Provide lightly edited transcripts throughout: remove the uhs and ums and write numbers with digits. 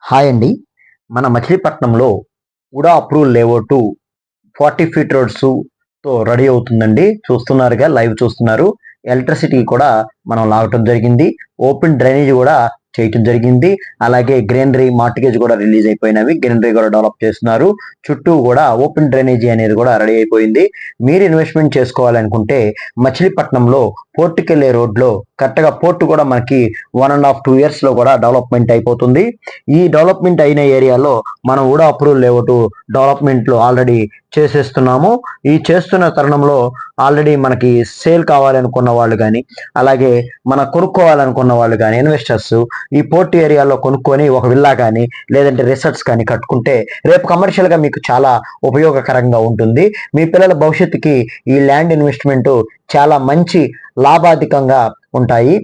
Hi అండి. మన మచిలీపట్నంలో వుడా అప్రూవల్ లేఅవుట్ 40 ఫీట్ రోడ్స్‌తో రెడీ అవుతుందండి. చూస్తున్నారుగా, లైవ్ చూస్తున్నారు. ఎలక్ట్రిసిటీ కూడా మనం లాగటం జరిగింది. ఓపెన్ డ్రైనేజ్ కూడా చేయటం జరిగింది. అలాగే గ్రీనరీ మార్టిగేజ్ కూడా రిలీజ్ అయిపోయినవి. గ్రీనరీ కూడా డెవలప్ చేస్తున్నారు. చుట్టూ కూడా ఓపెన్ డ్రైనేజీ అనేది కూడా రెడీ అయిపోయింది. మీరు ఇన్వెస్ట్మెంట్ చేసుకోవాలనుకుంటే మచిలీపట్నంలో పోర్టుకెళ్లే రోడ్లో కరెక్ట్‌గా పోర్ట్ కూడా మనకి 1.5-2 ఇయర్స్‌లో కూడా డెవలప్మెంట్ అయిపోతుంది. ఈ డెవలప్మెంట్ అయిన ఏరియాలో మనం వుడా అప్రూవల్ లేఅవుట్ డెవలప్మెంట్‌లో ఆల్రెడీ చేసేస్తున్నాము. ఈ చేస్తున్న తరుణంలో ఆల్రెడీ మనకి సేల్ కావాలనుకున్న వాళ్ళు కానీ, అలాగే మన కొనుక్కోవాలనుకున్న వాళ్ళు కానీ, ఇన్వెస్టర్స్ ఈ పోర్ట్ ఏరియాలో కొనుక్కొని ఒక విల్లా కానీ, లేదంటే రిసార్ట్స్ కానీ కట్టుకుంటే రేపు కమర్షియల్గా మీకు చాలా ఉపయోగకరంగా ఉంటుంది. మీ పిల్లల భవిష్యత్తుకి ఈ ల్యాండ్ ఇన్వెస్ట్మెంట్ చాలా మంచి లాభాధికంగా ఉంటాయి.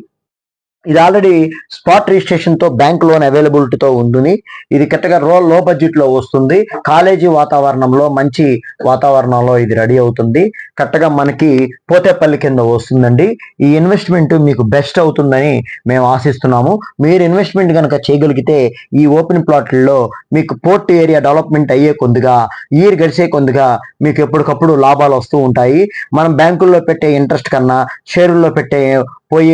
ఇది ఆల్రెడీ స్పాట్ రిజిస్ట్రేషన్ తో బ్యాంక్ లోన్ అవైలబిలిటీతో ఉంటుంది. ఇది కరెక్ట్గా లో బడ్జెట్ లో వస్తుంది. కాలేజీ వాతావరణంలో, మంచి వాతావరణంలో ఇది రెడీ అవుతుంది. కరెక్ట్గా మనకి పోతేపల్లి కింద వస్తుందండి. ఈ ఇన్వెస్ట్మెంట్ మీకు బెస్ట్ అవుతుందని మేము ఆశిస్తున్నాము. మీరు ఇన్వెస్ట్మెంట్ కనుక చేయగలిగితే ఈ ఓపెన్ ప్లాట్లలో మీకు పోర్ట్ ఏరియా డెవలప్మెంట్ అయ్యే కొద్దిగా, ఇయర్ గడిచే కొద్దిగా మీకు ఎప్పటికప్పుడు లాభాలు వస్తూ ఉంటాయి. మనం బ్యాంకుల్లో పెట్టే ఇంట్రెస్ట్ కన్నా, షేరుల్లో పెట్టే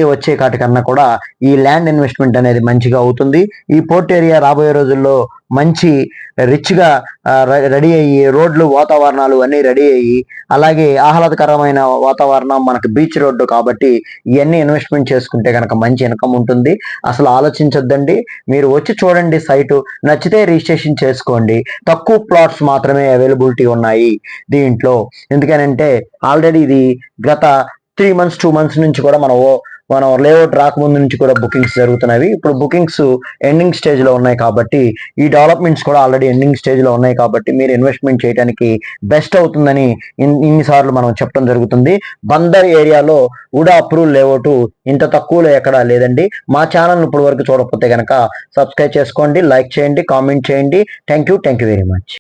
వచ్చే కాటి కన్నా కూడా ఈ ల్యాండ్ ఇన్వెస్ట్మెంట్ అనేది మంచిగా అవుతుంది. ఈ పోర్ట్ ఏరియా రాబోయే రోజుల్లో మంచి రిచ్గా రెడీ అయ్యి, రోడ్లు వాతావరణాలు అన్నీ రెడీ అయ్యి, అలాగే ఆహ్లాదకరమైన వాతావరణం, మనకు బీచ్ రోడ్డు కాబట్టి ఇవన్నీ ఇన్వెస్ట్మెంట్ చేసుకుంటే కనుక మంచి ఇన్కమ్ ఉంటుంది. అసలు ఆలోచించొద్దండి, మీరు వచ్చి చూడండి సైటు, నచ్చితే రిజిస్ట్రేషన్ చేసుకోండి. తక్కువ ప్లాట్స్ మాత్రమే అవైలబిలిటీ ఉన్నాయి దీంట్లో. ఎందుకనంటే ఆల్రెడీ ఇది గత 3 months 2 months నుంచి కూడా మనం లేఅవుట్ రాకముందు నుంచి కూడా బుకింగ్స్ జరుగుతున్నవి. ఇప్పుడు బుకింగ్స్ ఎండింగ్ స్టేజ్ లో ఉన్నాయి కాబట్టి, ఈ డెవలప్మెంట్స్ కూడా ఆల్రెడీ ఎండింగ్ స్టేజ్ లో ఉన్నాయి కాబట్టి మీరు ఇన్వెస్ట్మెంట్ చేయడానికి బెస్ట్ అవుతుందని ఇన్నిసార్లు మనం చెప్పడం జరుగుతుంది. బందర్ ఏరియాలో వుడా అప్రూవల్ లేఅవుట్ ఇంత తక్కువలో ఎక్కడా లేదండి. మా ఛానల్ ఇప్పుడు వరకు చూడకపోతే కనుక సబ్స్క్రైబ్ చేసుకోండి, లైక్ చేయండి, కామెంట్ చేయండి. Thank you very much.